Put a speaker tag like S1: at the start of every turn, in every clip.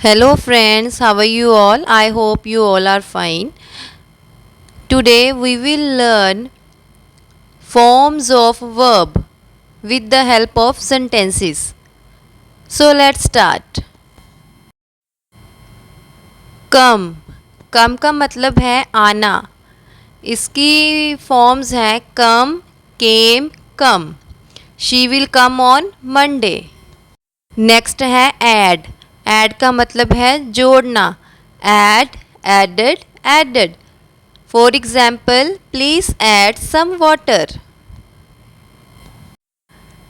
S1: Hello friends, how are you all? I hope you all are fine. Today we will learn forms of verb with the help of sentences. So let's start. Come. Come का मतलब है आना. इसकी forms है come, came, come. She will come on Monday. Next है add. Add का मतलब है जोड़ना. Add, added, added. For example please add some water.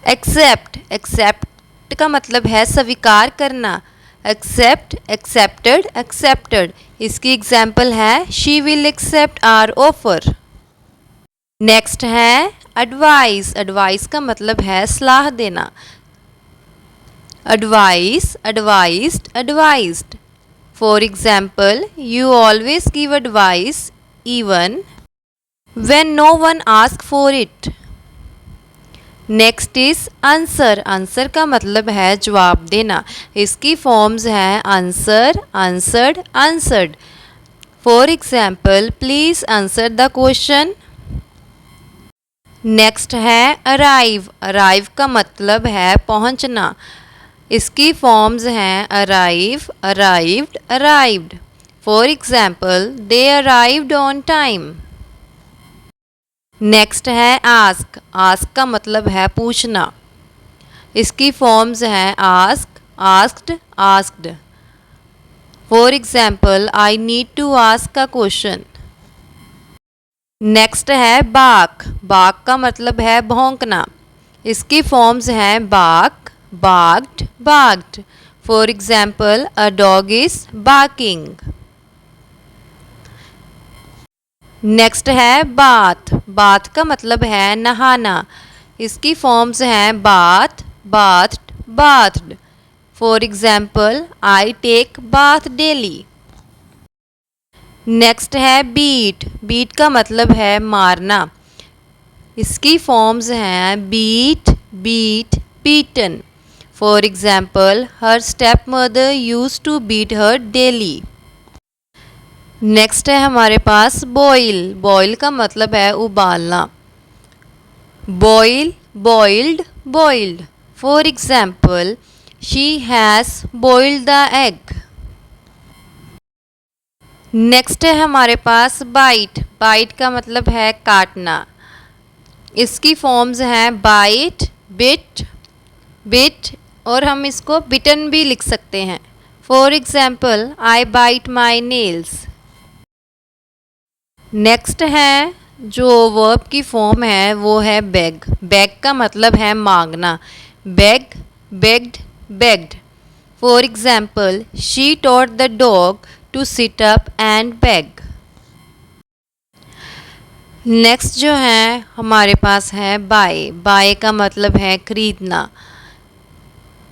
S1: Accept. Accept का मतलब है स्वीकार करना. Accept, accepted, accepted. इसकी एग्जाम्पल है she will accept our offer. Next है एडवाइस. एडवाइस का मतलब है सलाह देना. Advice, advised, advised. For example, you always give advice even when no one asks for it. Next is answer. Answer का मतलब है जवाब देना. इसकी forms है answer, answered, answered. For example, please answer the question. Next है arrive. Arrive का मतलब है पहुंचना. इसकी फॉर्म्स हैं arrive, arrived, arrived. For example they arrived on time. Next है आस्क. आस्क का मतलब है पूछना. इसकी फॉर्म्स हैं ask, asked, asked. For example I need to ask a question. Next है बाक. बाक का मतलब है भौंकना. इसकी फॉर्म्स हैं बाक, barked, barked. For example, a dog is barking. Next है बाथ. बाथ का मतलब है नहाना. इसकी फॉर्म्स हैं bath, bathed, bathed. For example I take bath daily. Next है बीट. बीट का मतलब है मारना. इसकी फॉर्म्स हैं beat, beat, beaten. For example, her stepmother used to beat her daily. Next है हमारे पास बॉयल. बॉयल का मतलब है उबालना. Boil, boiled, boiled. For example she has boiled the egg. Next है हमारे पास बाइट. बाइट का मतलब है काटना. इसकी फॉर्म्स हैं बाइट, बिट, बिट और हम इसको बिटन भी लिख सकते हैं. For example I bite my nails. Next है जो वर्ब की फॉर्म है वो है बेग. बेग का मतलब है मांगना. Beg, begged, begged. For example she taught the dog to sit up and beg. Next जो है हमारे पास है बाय. बाय का मतलब है खरीदना.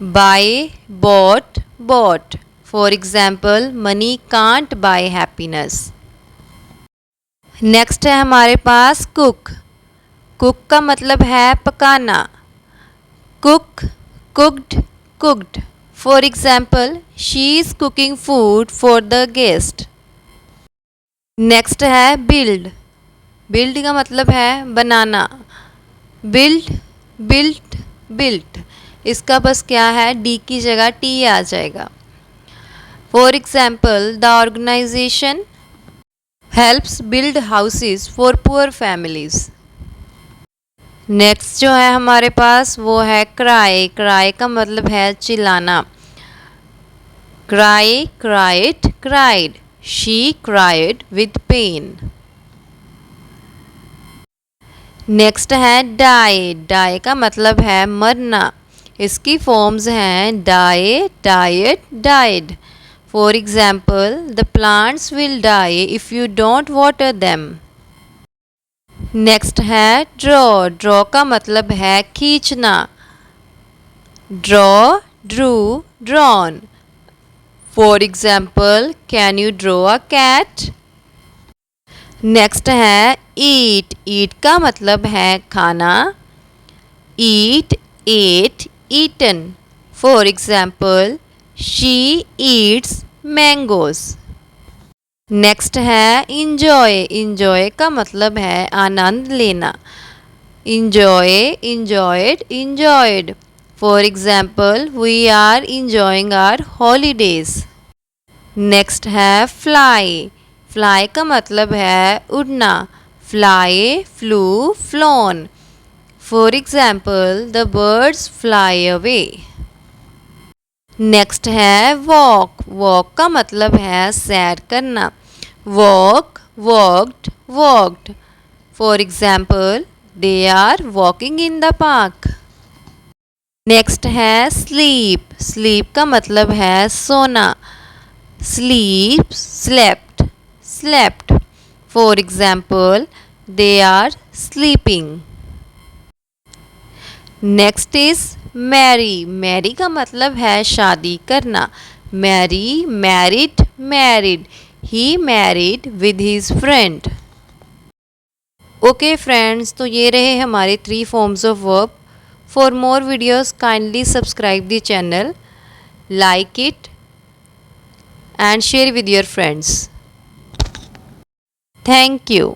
S1: buy, bought, bought. For example, money can't buy happiness. Next है हमारे पास कुक. कुक का मतलब है पकाना. Cook, cooked, cooked. For example she is cooking food for the guest. Next है बिल्ड. बिल्ड का मतलब है बनाना. Build, built, built. इसका बस क्या है डी की जगह टी आ जाएगा. For example the organization helps build houses for poor families. Next जो है हमारे पास वो है क्राई. क्राई का मतलब है चिल्लाना. Cry, cried, cried. She cried with pain. Next है डाई. डाई का मतलब है मरना. इसकी फॉर्म्स हैं die, diet, died. For example the plants will die if you don't water them. Next है ड्रॉ. ड्रॉ का मतलब है खींचना. Draw, drew, drawn. For example can you draw a cat. Next है ईट. ईट का मतलब है खाना. Eat, ate, eaten. For example, she eats mangoes. Next है इंजॉय। इंजॉय का मतलब है आनंद लेना। Enjoy, enjoyed, enjoyed. For example, we are enjoying our holidays. Next है फ्लाई। फ्लाई का मतलब है उड़ना। Fly, flew, flown. For example, the birds fly away. Next है वॉक। वॉक का मतलब है सैर करना। Walk, walked, walked. For example, they are walking in the park. Next है स्लीप। स्लीप का मतलब है सोना। Sleep, slept, slept. For example, they are sleeping. Next is marry. Marry का मतलब है शादी करना। Marry, married, married. He married with his friend. Okay friends, तो ये रहे हमारे 3 forms of verb. For more videos kindly subscribe the channel, like it and share with your friends. Thank you.